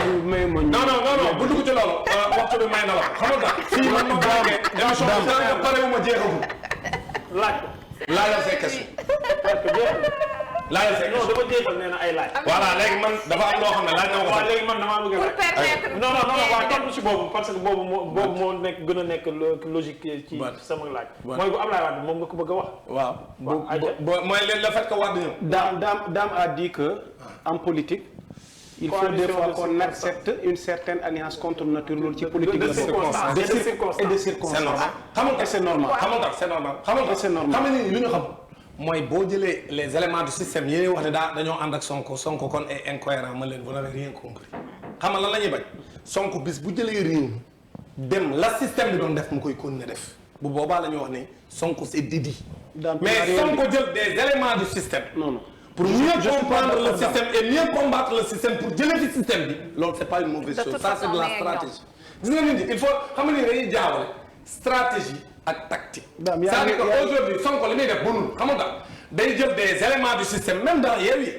may ma non bu dugg ci loolu waxtu bi may na la xam nga fii man ma boogee émission bi daanaka pare wu ma jeexagul laaj ko laajal say question laajal say non dama jeexal nee na ay laaj voilà léegi man dafa am loo xam ne laaj na ma ko waaw léegi man damaa bëgg a pour permettre non waaw tontu si boobu parce que boobu moo nekk gën a nekk logique ci sama laaj mooy bu Ablaye Wade moom nga ko bëgg a wax waaw mooy le fait que Wade ñëw Dame a dit que en politique il faut des fois qu'on accepte une certaine alliance contre nature loolu ci politique la bokk et de circonstances xam nga c'est normal xam nga c'est normal xam nga ni lu ñu xam mooy boo jëlee les éléments du système yéen wax ne dañoo ànd ak Sonko kon est incohérent ma leen vous n'avez rien compris xam nga lan la ñuy bañ Sonko bis bu jëlee réew dem la système bi doon def mu koy continuer def bu boobaa la ñuy wax ne Sonko c'est Didi mais Sonko jël des éléments du système non pour mieux comprendre le système et mieux combattre le système pour jëlee fi système bi loolu c'est pas une mauvaise chose ça c'est de la stratégie gis nga nit ñi il faut xam nga ni dañuy jaawale stratégie ak tactique c'est-à-dire que aujourd'hui Sonko li muy def bonul xam nga day jël des éléments du système même dans Yewwi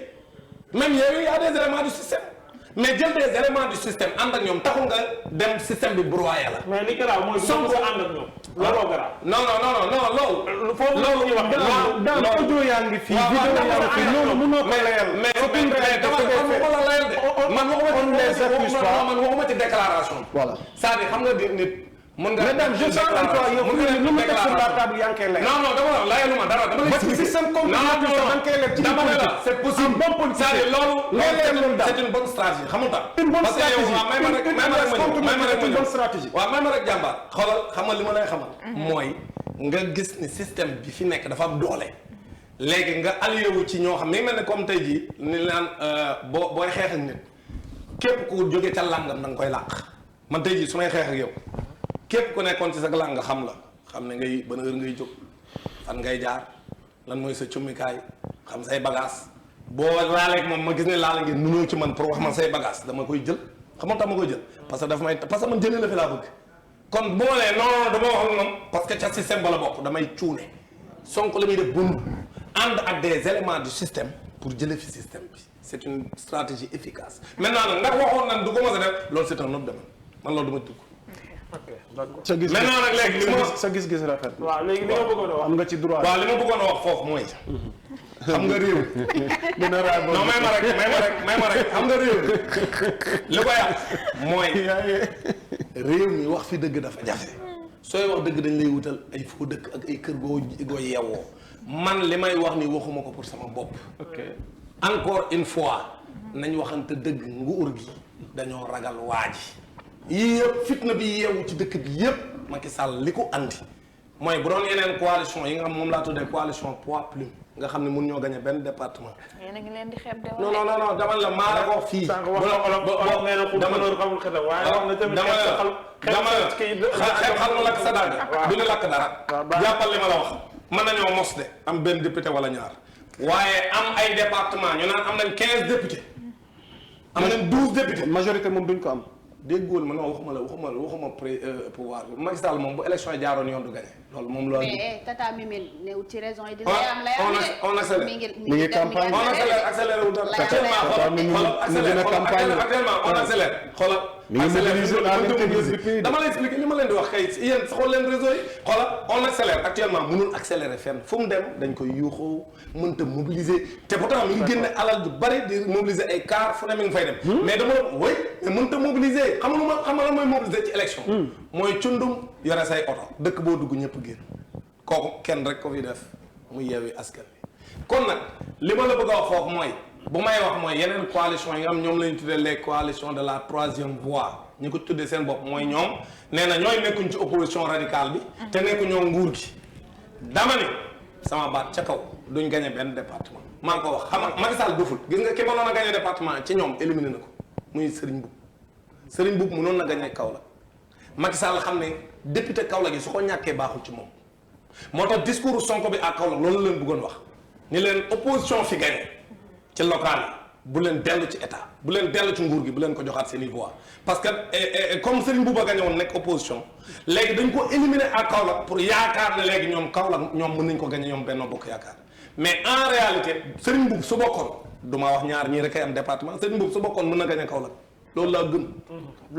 y a des éléments du système mais jël des éléments du système ànd ak ñoom taxul nga dem système bi broyé la mais li garaaw mooy Sonko ànd ak ñoom looloo garaaw non loolu foofu loolu ñuy wax loolu audio yaa ngi fii vidéo yaa ngi fii loolu mënoo ko layal mais dama la layal de man waxuma ci déclaration voilà c'est-à-dire xam nga nit mën nga mesdames je sens en toi yow lu mu teg sur la table yaa ngi koy lay non dama la layaluma dara dama lay expliquer système comme dama la c'est possible bon politique c'est-à-dire loolu c'est une bonne stratégie xam nga une bonne stratégie may une bonne stratégie waaw may ma rek jàmbaar xoolal xam nga li ma lay xamal mooy nga gis ni système bi fi nekk dafa am doole léegi nga allié wu ci ñoo xam ni mel ne comme tey jii ni naan booy xeex ak nit képp ku jóge ca làngam da nga koy làq man tey jii su may xeex ak yow képp ku nekkoon ci sa làng nga xam ne ngay ban heure ngay jóg fan ngay jaar lan mooy sa cummikaay xam say bagage boo laaleeg moom ma gis ne laale ngeen mënoo ci man pour wax ma say bagage dama koy jël xam nga tax ma koy jël parce que man jëlee la fi laa bëgg kon bu ma nee non dama wax ak moom parce que ca système ba la bokk damay cuune Sonko la muy def bunu ànd ak des éléments du système pour jëlee fi système bi c'est une stratégie efficace maintenant nag ndax waxoon nan du ko mos a def loolu c'est un autre domaine man loolu duma dugg ok d'accord sa gis maintenant nag léegi li ma sa gis-gis rafet waaw léegi li ma bëggoon a wax am nga ci droit waaw li ma bëggoon a wax foofu mooy xam nga réew dina raay non may ma rek xam nga réew li ko yàq mooy réew mi wax fi dëgg dafa jafe sooy wax dëgg dañ lay wutal ay foo dëkk ak ay kër goo yeewoo man li may wax ni waxuma ko pour sama bopp ok encore une fois nañ waxante dëgg nguur gi dañoo ragal waa ji yii yëpp fitna bi yeewu ci dëkk bi yëpp Macky Sall li ko andi mooy bu doon yeneen coalition yi nga xam moom laa tuddee coalition poids plume nga xam ne mun ñoo gagné benn département. yéen a ngi leen di xeeb de. non dama la maa la ko wax fii. sànq wax na olof nee na dama la xamul xel waaye wax na tamit xel ma lakk sa dàgg. du ñu lakk dara. jàppal li ma la wax. mën nañoo mos de am benn député wala ñaar waaye am ay département ñu naan am nañ 15 députés. am nañ 12 députés. majorité moom duñ ko am. déggool ma non waxuma pouvoir bi Macky Sall moom bu élection yi jaaroon yoon du gagné loolu moom loolu. mais tata Mimi néew ci raison yi. on accélère mi ngi campagne on accélère wu dara actuellement on accélère xoolal. mi ngi mobiliser la dama lay expliquer li ma leen di wax kay yéen xool leen réseau yi xoolal on accélère actuellement mënul accélérer fenn fu mu dem dañ koy yuuxoo mënta mobiliser te pourtant mi ngi génne alal ju bari di mobiliser ay car fu ne mi ngi fay dem. mais dama woy mais mënta mobiliser xam nga mooy mobiliser ci élection. mooy cundum yore say oto dëkk boo dugg ñëpp génn kooku kenn rek ko fi def mu Yewwi Askan Wi kon nag li ma la bëgg a wax foofu mooy. bu may wax mooy yeneen coalition yi nga xam ñoom la ñu tuddee les coalitions de la troisième voie ñu ko tuddee seen bopp mooy ñoom nee na ñooy nekkuñ ci opposition radicale bi. te nekku ñoo nguur gi. dama ni sama baat ca kaw duñ gagné benn département maa ngi ko wax xam nga Macky Sall doful gis nga ki mënoon a gagné département ci ñoom éliminé na ko muy Serigne Mboup mënoon na gagné Kaolack Macky Sall xam ne député Kaolack yi su ko ñàkkee baaxul ci moom moo tax discours Sonko bi ak Kaolack loolu leen bëggoon wax ni leen opposition fi gagné. ci local yi bu leen dellu ci état bu leen dellu ci nguur gi bu leen ko joxaat seen i voix parce que comme Serigne Mbouba gagné woon nekk opposition léegi dañ ko éliminer à Kaolack pour yaakaar ne léegi ñoom Kaolack ñoom mën nañ ko gagné ñoom Benno Bokk Yaakaar mais en réalité Serigne Mboup su bokkoon du ma wax ñaar ñii rek ay am département Serigne Mboup su bokkoon mën na gagné Kaolack loolu laa gëm.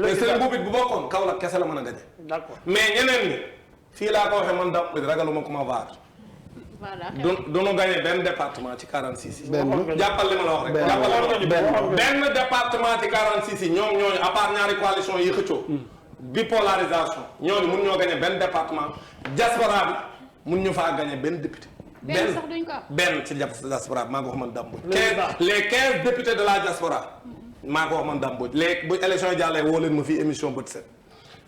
te seen mbubit bu bokkoon Kaolack kese la mën a gañe. d'accord mais ñeneen ñi fii laa ko waxee man Dame Mbodj ragaluma ko ma vaar. voilà du nu gagné benn département ci 46 yi. benn jàppal li ma la wax rek. benn département ci 46 yi ñoom ñooñu à part ñaari coalition yi xëccoo. bipolarisation ñooñu mun ñoo gagné benn département diaspora bi mun ñu faa gagné benn député. benn sax duñ ko am benn ci diaspora bi maa ngi ko wax man Dame Mbodj. les 15 députés de la diaspora. maa ko wax man Dame Mbodj léegi bu élection yi jàllee woo leen ma fii émission bët set.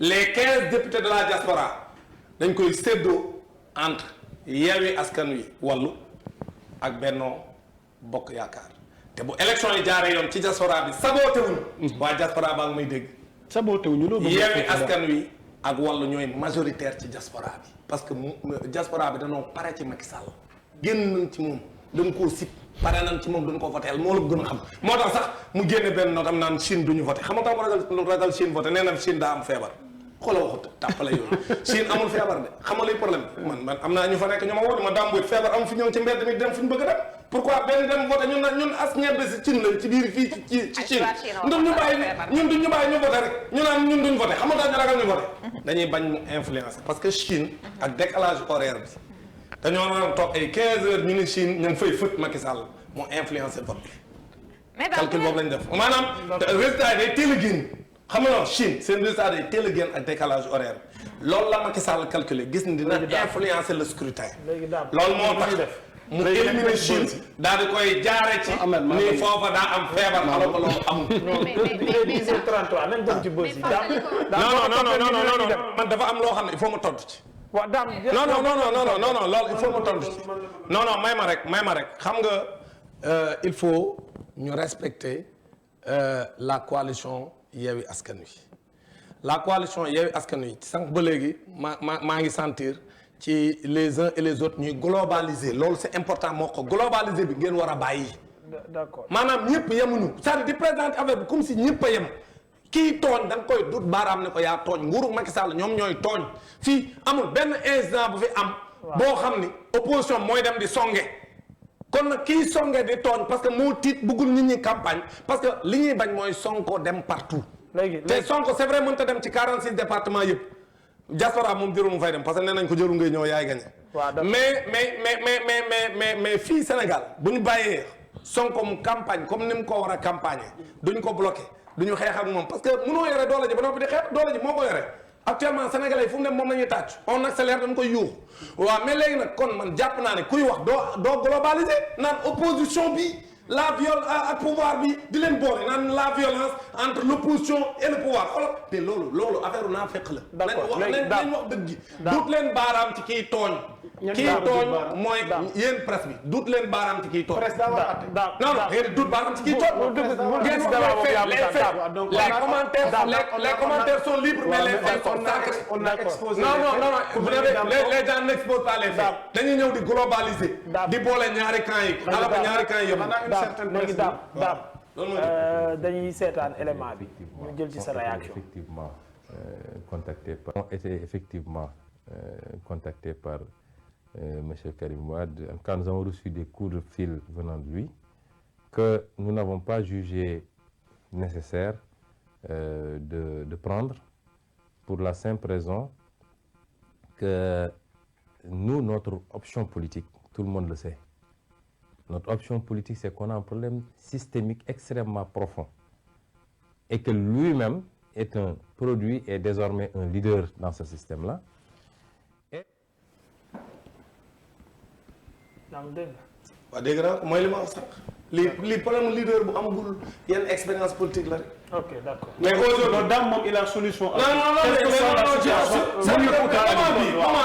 les 15 députés de la diaspora dañ koy séddoo entre Yewwi Askan Wi Wallu ak Benno Bokk Yaakaar te bu élection yi jaaree yoon ci diaspora bi saboote wuñu. waa diaspora baa ngi may dégg. saboote wuñu loolu. Yewwi Askan Wi ak Wallu ñooy majoritaire ci diaspora bi parce que diaspora bi danoo pare ci Macky Sall génn nañ ci moom dañ koo sip pare nañ ci moom dañ ko voteel moo la gën a xam moo tax sax mu génne benn note am naan Chine duñu voté xam nga tax mu ragal Chine voté nee na Chine daa am feebar xoolal waxut tàppale yooyu Chine amul feebar de xam nga luy problème man am naa ñu fa nekk ñu ma woo ma Dame Mbodj feebar am fi ñëw ci mbedd mi dem fu ñu bëgg a dem pourquoi benn dem voté ñun as ñebe si Chine lañ ci biir fii ci Chine ñun ñu bàyyi ñu voté rek ñu naan ñun duñ voté xam nga tax ñu ragal ñu voté dañuy bañ mu influencer parce que Chine ak décalage horaire bi dañoo naan toog ay 15 heures ñu ne Chine ñu ngi fay fët Macky Sall moo influencer vote bi calcul boobu lañ def maanaam résultat yi day teel a génn xam nga Chine seen résultat day teel a génn ak décalage horaire loolu la Macky Sall calculé gis ni dina influencer le scrutin loolu moo tax mu éliminer Chine daal di koy jaare ci ni foofa daa am feebar alors que loolu amul. mais 33 nañ dem ci bës yi. non man dafa am loo xam ne il faut ma tontu ci. waaw daam non loolu il faut ma tontu ci. non may ma rek xam nga il faut ñu respecter la coalition Yewwi Askan Wi la coalition Yewwi Askan Wi sànq ba léegi maa ngi sentir. ci les uns et les autres ñuy globaliser loolu c'est important moo ko globaliser bi ngeen war a bàyyi. d'accord maanaam ñëpp yemuñu c'est-à-dire di présenter affaire bi comme si ñëpp a yem kii tooñ da nga koy dut baaraam ne ko yaa tooñ nguuru Macky Sall ñoom ñooy tooñ fii amul benn incident bu fi am. boo xam ni opposition mooy dem di songe. kon nag kii songe di tooñ parce que moo tiit bëggul nit ñi campagne parce que li ñuy bañ mooy Sonko dem partout. léegi te Sonko c'est vrai mënut a dem ci 46 départements yëpp. diaspora moom jërul mu fay dem parce que nee nañ ko jërul ngay ñëw yaay gagné. mais fii Sénégal bu ñu bàyyee Sonko mu campagne comme ni mu ko war a campagne duñ ko bloqué duñu xeex ak moom parce que mënoo yore doole ji ba noppi di xeex doole ji moo ko yore actuellement sénégalais yi fu mu ne moom la ñuy tàcc on accélère dañ koy yuux waaw mais léegi nag kon man jàpp naa ne kuy wax doo globaliser naan opposition bi la viol ak pouvoir bi di leen boole naan la violence entre l'opposition et le pouvoir xoolal te loolu affaire naa fekk la. d'accord léegi nañ wax dëgg gi. duut leen baaraam ci kii tooñ. kii tooñ mooy yéen presse bi duut leen baaraam ci kii tooñ. presse daa war a àtte. non yéen duut baaraam ci kii tooñ. les commentaires sont libres mais les faits sont sacrés. on a exposé les gens n'exposent pas les faits. dañuy ñëw di globaliser. di boole ñaari camps yi. alors que ñaari camps yi léegi daam dañuy seetaan élément bi ñu jël ci sa réaction. Effectivement contacté par ont été effectivement contactés par monsieur Karim Wade. Quand nous avons reçu des coups de fil venant de lui que nous n'avons pas jugé nécessaire de prendre pour la simple raison que nous, notre option politique, tout le monde le sait. Notre option politique, c'est qu'on a un problème systémique extrêmement profond et que lui-même est un produit et désormais un leader dans ce système-là. waaw dégg naa mooy li ma wax sax lii problème leader bu amagul yenn expérience politique la rek. ok d'accord. mais aujourd'hui Dame moom il a solution. non moment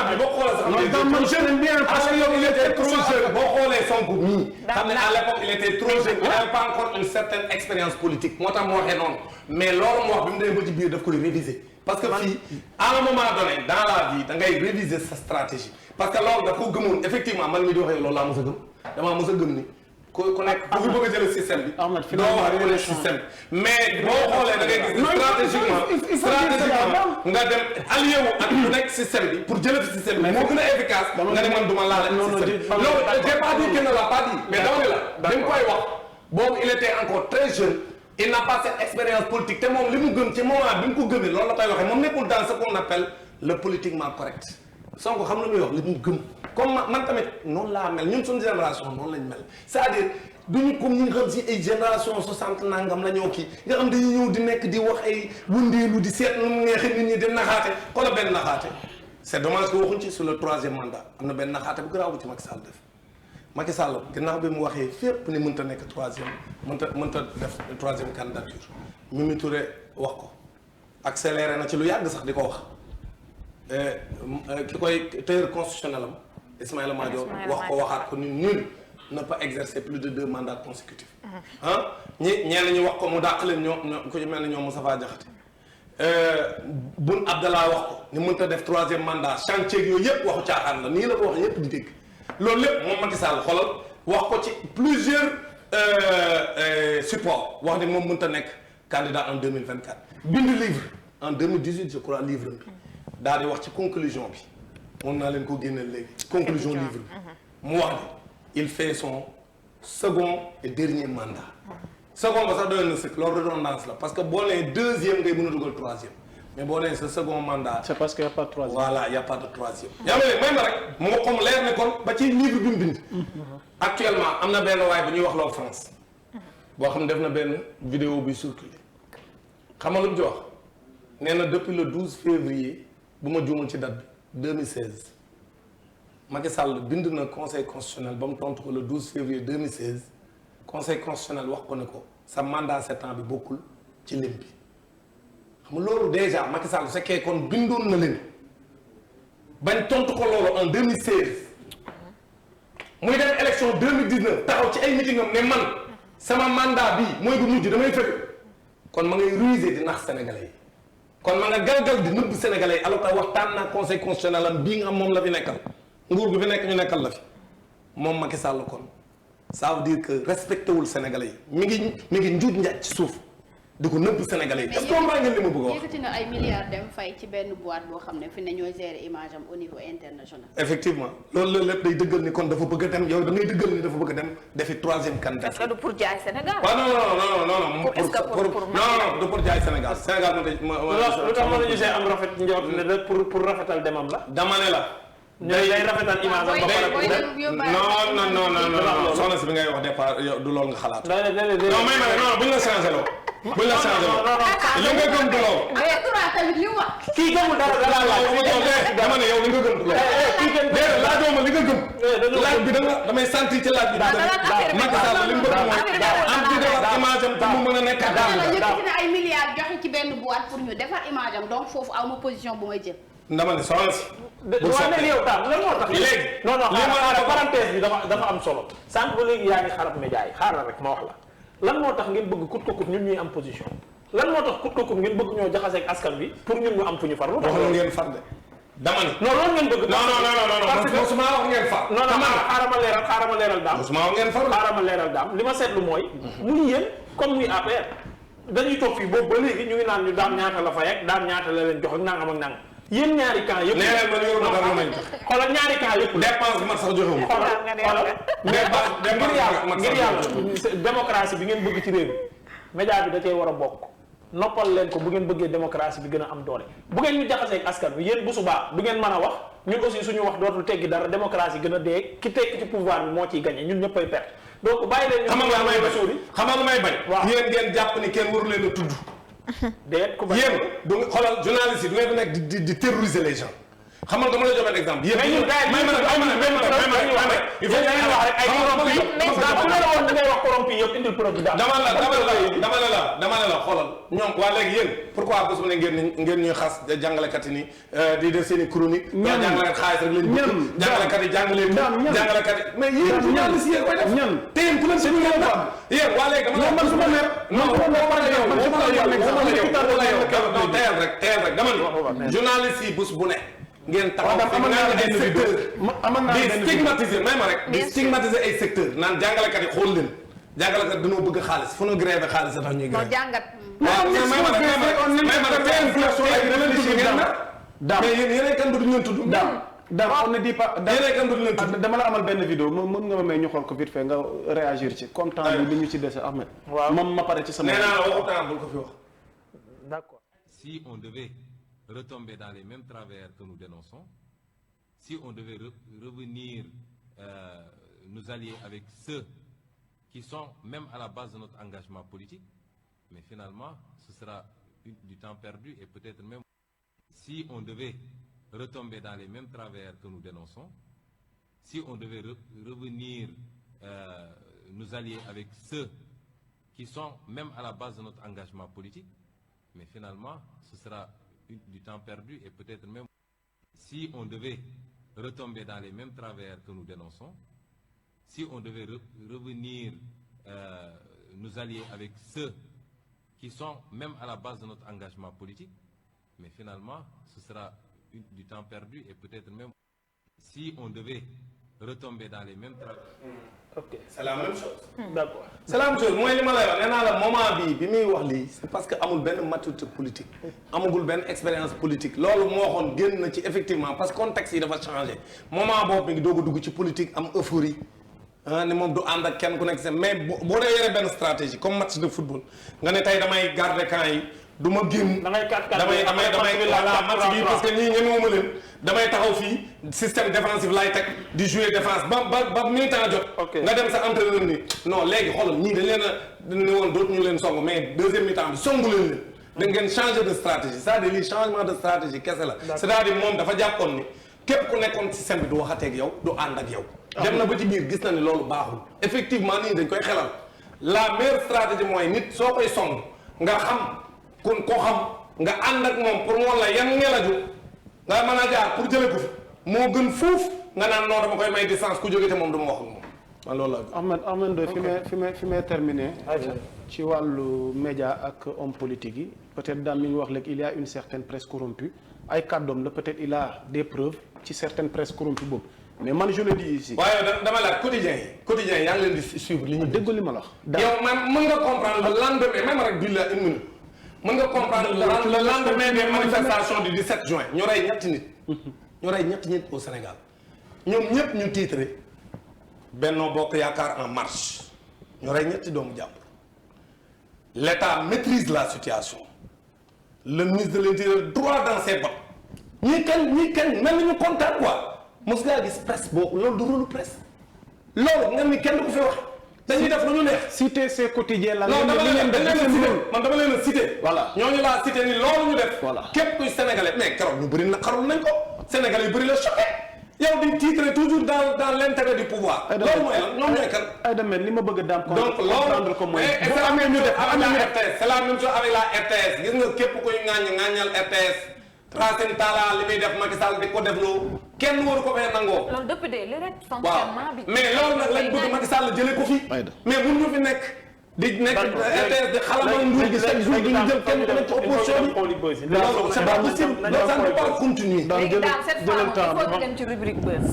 bi boo xoolee sax. man j'aime bien parce que yow il était trop jeune boo xoolee Sonko mii. xam ne à l'époque il était trop jeune. il n'avait pas encore une certaine expérience politique moo tax mu waxee noonu. mais loolu mu wax bi mu demee ba ci biir daf koy réviser. parce que fii à un moment donné dans la vie da ngay réviser sa stratégie. parce que loolu da ko gëmoon effectivement man mii di waxee loolu laa mos a gëm damaa mos a gëm ni. ku nekk ku fi bëgg a jëlee système bi. doo wax jëlee système bi mais boo xoolee da ngay gis stratégiquement nga dem allié wu ak ku nekk système bi pour jëlee fi système bi moo gën a efficace. nga ne man du ma laale système bi loolu j'ai pas dit qu'il ne l'a pas dit mais dama ne la dañ koy wax boobu il était encore très jeune il n'a pas cette expérience politique te moom li mu gëm ci moment bi mu ko gëmee loolu la koy waxee moom nekkul dans ce qu'on appelle le politiquement correct Sonko xam na muy wax li mu gëm comme man tamit noonu laa mel ñun suñu génération noonu lañ mel c'est-à-dire duñu comme ñi nga xam si ay génération 60 nangam la ñoo kii nga xam dañuy ñëw di nekk di wax ay wëndeelu di seet nu mu neexee nit ñi di naxaate xoola benn naxaate c'est dommage que waxuñ ci sur le 3e mandat am na benn naxaate bu garaaw bu ci Macky Sall def Macky Sall ginnaaw bi mu waxee fépp ni mënta nekk 3e mënta def 3e candidature Mimi Touré wax ko accéléré na ci lu yàgg sax di ko wax ki koy tailleur constitutionnel am Ismaïla Madior wax ko waxaat ko ni nul ne peut exercer plus de 2 mandats consécutifs ñenn ñi wax ko mu dàq leen ñoo ku ci mel ne ñoom Moustapha Diakhaté Boun Abdallah wax ko ni mënta def 3e mandat chantier yooyu yëpp waxu caaxaan la nii la ko wax yëpp di dégg loolu lépp moom Macky Sall xoolal wax ko ci plusieurs supports wax ni moom mënta nekk candidat en 2024 bind livre en 2018 je crois livre bi daal di wax ci conclusion bi moom naa leen ko génneel léegi conclusion livre bi mu wax ni il fait son second et dernier mandat second ba sax doyoon na sëkk loolu redondance la parce que boo nee 2e ngay mën a dugal 3e mais boo nee sa second mandat. c'est parce qu'il y a pas de 3e. voilà il y a pas de 3e. yaa ngi may ma rek moo xam leer ne kon ba ci livre bi mu bind. actuellement am na benn waay bu ñuy wax loo France. boo xam ne def na benn vidéo bi circulé xam nga lu mu ci wax nee na depuis le 12 février bu ma juumul ci date bi 2016 Macky Sall bind na conseil constitutionnel ba mu tontu ko le 12 février 2016 conseil constitutionnel wax ko ne ko sa mandat 7 ans bi bokkul ci lim bi xam nga loolu déjà Macky Sall su fekkee kon bindoon na leen bañ tontu ko loolu en 2016 muy dem élection 2019 taxaw ci ay meeting am ne man sama mandat bi mooy bu mujj damay fekk kon ma ngay ruser di nax sénégalais yi kon ma nga galgal di nëbb sénégalais yi alors que waxtaan naa conseil constitutionnel am bii nga xam moom la fi nekkal nguur gu fi nekk ñu nekkal la fi moom Macky Sall kon ça veut dire que respecté wul sénégalais yi mi ngi njuuj njaaj ci suuf di ko nëbb sénégalais yi. est-ce que comprend ngeen li ma bëgg a wax. yëkkati na ay milliards dem fay ci benn boîte boo xam ne fi ne ñooy gérer image am au niveau international. effectivement loolu la lépp day dëggal ni kon dafa bëgg a dem yow da ngay dëggal ni dafa bëgg a dem defi 3e candidat. est-ce que du pour jaay Sénégal. waaw non. est-ce que pour non du pour jaay Sénégal Sénégal ma lu tax mën a gisee am rafet njort ne rek pour rafetal demam la. dama ne la. day rafetal image am ba pare. non soxna si bi ngay wax départ yow du loolu nga xalaat. non may ma ne non buñ la changé loo. buñ la changé loo li nga gëm du loolu. tamit li mu wax. kii gëmul dara dama ne yow li nga gëm du loolu. déedéet laajoo ma li nga gëm. laaj bi damay sentir ci laaj bi. Macky Sall li mu bëgg mooy am di defar image am pour mu mën a nekk yëkkati na ay milliards joxe ci benn boîte pour ñu defar image am donc foofu aw ma position bu may jël. ndama ne soxna si. waaw léegi yow tam lan moo tax. léegi non parenthèse bi dafa am solo. sànq ba léegi yaa ngi xarab média yi xaaral rek ma wax la lan moo tax ngeen bëgg kut ko kut ñun ñuy am position lan moo tax kut ko kut ngeen bëgg ñoo jaxase ak askan bi pour ñun ñu am fu ñu far. lu tax loolu ngeen far de dama ni. non loolu ngeen bëgg. non parce que mosuma wax ngeen far. non xaaral ma leeral daam. mosuma wax ngeen far. xaaral ma leeral daam li ma seetlu mooy. muy yéen comme muy APR dañuy toog fii boobu ba léegi ñu ngi naan ñu daan ñaata la fay ak daan ñaata la leen jox ak nangam ak nangam yéen ñaari camp yëpp. nee leen man yow dara lu may jox. xoolal ñaari camp yëpp. dépense bi man sax joxe wu ma. xoolal ngir yàlla démocratie bi ngeen bëgg ci réew mi média bi da cee war a bokk noppal leen ko bu ngeen bëggee démocratie bi gën a am doole bu ngeen ñu jaxasee ak askan bi yéen bu subaa du ngeen mën a wax ñun aussi suñu wax dootul teggi dara démocratie gën a dee ki tekk ci pouvoir bi moo ciy gagné ñun ñëppay perte donc bàyyi leen. xam nga lu may bañ. waaw yéen ngeen jàpp ni kenn waru leen a tudd. déet ku bañ yéen du xoolal journaliste yi du ngeen fi nekk di terroriser les gens xam nga dama la jox un exemple. yéen il faut que ñu wax rek ay corrompu dama la xoolal ñoom waa léegi yéen pourquoi bés bu ne ngeen ñuy xas jàngalekat yi ni di def seen i chronique. ñan jàngalekat xaalis rek lañ bëgg. jàngalekat yi jàngale jàngalekat yi mais yéen journaliste yéen koy def. ñan te yéen ku leen si ngeen wax yéen waa léegi dama la man su ma mer non teyal rek dama ni journaliste yi bés bu ne ngeen taxaw ay secteur di stigmatiser même rek di stigmatiser ay secteur naan jàngalekat yi xool leen jàngalekat dañoo bëgg xaalis fu nu grève xaalis tax ñuy grève jàngat mais yéen kan du ngeen tudd on ne dit pas. dama la amal benn vidéo mën nga ma may ñu xool ko vite fait nga réagir ci comme temps bi li ñu ci dese Ahmed. waaw moom ma pare ci sama. nee naa la waxu temps bul ko fi wax. D'accord. Si on devait retomber dans les mêmes travers que nous dénonçons, si on devait revenir nous allier avec ceux qui sont même à la base de notre engagement politique, mais finalement, ce sera du temps perdu et peut-être même si on devait retomber dans les mêmes travers que nous dénonçons, si on devait revenir nous allier avec ceux qui sont même à la base de notre engagement politique, mais finalement, ce sera du temps perdu et peut-être même si on devait retomber dans les mêmes travers que nous dénonçons, si on devait revenir nous allier avec ceux qui sont même à la base de notre engagement politique, mais finalement, ce sera du temps perdu et peut-être même si on devait retomber dans les mêmes travers. Ok, c'est la même chose. D'accord. c'est la même chose mooy li ma lay wax nee naa la moment bi muy wax lii c'est parce que amul benn maturité politique amagul benn expérience politique loolu moo waxoon génn na ci effectivement parce que contexte yi dafa changé moment boobu mi ngi doog a dugg ci politique am euphorie ni moom du ànd ak kenn ku nekk seen mais boo dee yore benn stratégie comme match de football nga ne tey damay garder camp yi du ma génn damay match bi parce que ñii ñemewuma leen damay taxaw fii système défensif laay teg di jouer défense ba mi-temps jot nga dem sa entraîneur ni non léegi xoolal ñii dañ leen a ne woon dootuñu leen song mais deuxième mi-temps bi songu leen da ngeen changer de stratégie c'est-à-dire lii changement de stratégie kese la c'est-à-dire moom dafa jàppoon ni képp ku nekkoon ci système bi du waxateeg yow du ànd ak yow dem na ba ci biir gis na ni loolu baaxul effectivement nii dañ koy xelal la meilleure stratégie mooy nit soo koy song nga xam kon koo xam nga ànd ak moom pour moom la yan ngelaju nga mën a jaar pour jële ko fi moo gën fuuf nga naan non dama koy may distance ku jóge te moom du ma wax ak moom man loolu la. Ahmed Ndoye fi may terminé ci wàllu média ak homme politique yi peut-être daam mi ngi wax léegi il y a une certaine presse corrompue ay kàddoom la peut-être il a des preuves ci certaine presse corrompue boobu mais man je le dis ici. waaye dama laaj quotidien yi yaa ngi leen di suivre li ñu dégg li ma la wax. yow man mën nga comprendre le lendemain même rek bii la une minute mën nga comprendre le lendemain des manifestations du 17 juin ñu rey ñetti nit. ñu rey ñetti nit au Sénégal ñoom ñëpp ñu titré Benno Bokk Yaakaar en marche ñu rey ñetti doomu jàmbur l'État maîtrise la situation le ministre de l'Intérieur droit dans ses bottes ñii kenn mel ni ñu kontaan quoi. mos ngaa gis presse boobu loolu du rôle presse loolu nga ni kenn du ko fi wax dañuy def lu ñu neex. citer ces quotidiens la. non dama leen a cité. voilà ñooñu laa cité ni loolu ñu def. voilà képp kuy sénégalais mais keroog ñu bëri na xarul nañ ko sénégalais yu bëri la choqué yow di titre toujours dans l'intérêt du pouvoir. loolu mooy lan ñoom ñooy kan. ay demee li ma bëgg a daam. donc loolu ko mooy. c'est la même chose avec la RTS gis nga képp kuy ŋàññal RTS. Racine Talla li muy def Macky Sall di ko def loo kenn waru ko fee nangoo. loolu depuis le rek fonctionnement bi. mais loolu nag lañ bëgg Macky Sall jëlee ko fi. mais bu ñu fi nekk. di nekk RTS di xalamal nguur gi chaque jour ñu jël kenn ku nekk ci opposition bi. loolu c'est pas possible loolu ça ne peut pas continuer. léegi daal cette fois il faut ñu dem ci rubrique buzz.